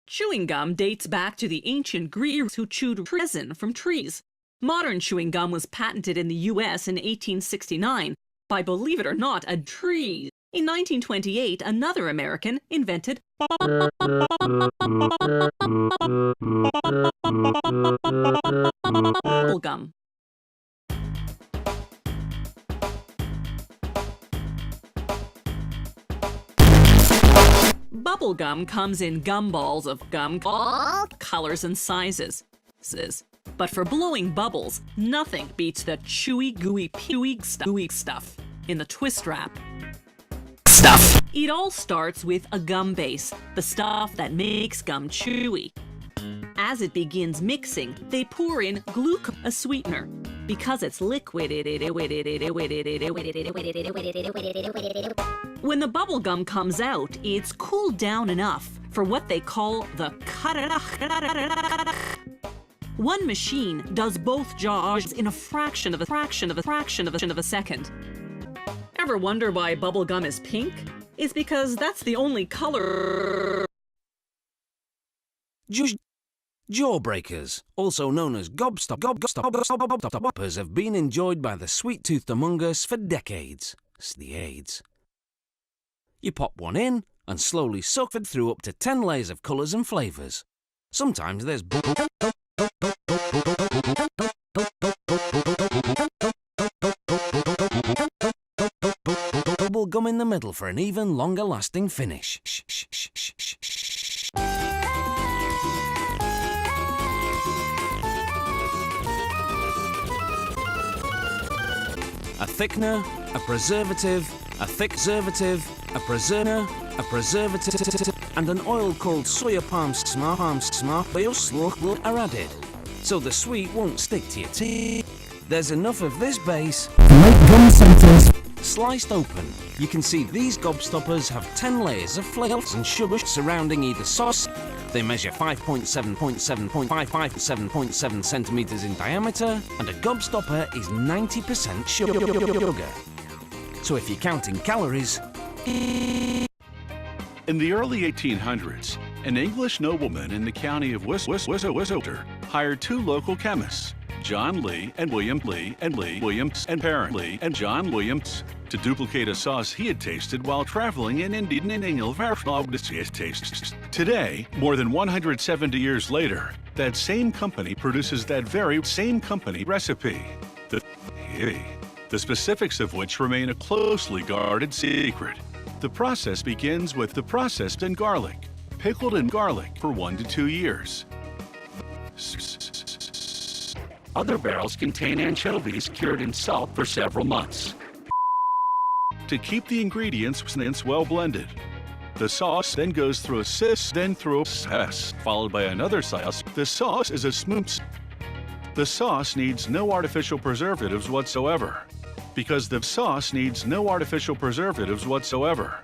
Chewing gum dates back to the ancient Greeks who chewed resin from trees. Modern chewing gum was patented in the US in 1869 by, believe it or not, a tree. In 1928, another American invented bubble gum. Bubble gum comes in gumballs of gum colors and sizes. But for blowing bubbles, nothing beats the chewy, gooey stuff in the twist wrap. It all starts with a gum base, the stuff that makes gum chewy. As it begins mixing, they pour in glucose, a sweetener. Because it's liquid, when the bubble gum comes out, it's cooled down enough for what they call the One machine does both jobs in a fraction of a second. Ever wonder why bubble gum is pink? It's because that's the only color. Jawbreakers, also known as gobstoppers, have been enjoyed by the sweet-toothed among us for decades. It's the AIDS. You pop one in and slowly suck it through up to 10 layers of colours and flavours. Sometimes there's bubble gum in the middle for an even longer-lasting finish. A thickener, a preservative, a a preservative, and an oil called soya palm are added, so the sweet won't stick to your teeth. There's enough of this base to make gum centers. Sliced open, you can see these gobstoppers have 10 layers of flakes and sugar surrounding either sauce. They measure 5.7 centimeters in diameter, and a gobstopper is 90% sugar. So if you're counting calories... In the early 1800s, an English nobleman in the county of Worcester hired two local chemists, John Lee and William Williams and Parent Lee and John Williams, to duplicate a sauce he had tasted while traveling in England. Today, more than 170 years later, that same company produces that very same company recipe. The specifics of which remain a closely guarded secret. The process begins with the processed in garlic, pickled in garlic for 1 to 2 years. Other barrels contain anchovies cured in salt for several months. To keep the ingredients well blended. The sauce then goes through a process, followed by another sauce. The sauce is a smooth. The sauce needs no artificial preservatives whatsoever. Because the sauce needs no artificial preservatives whatsoever.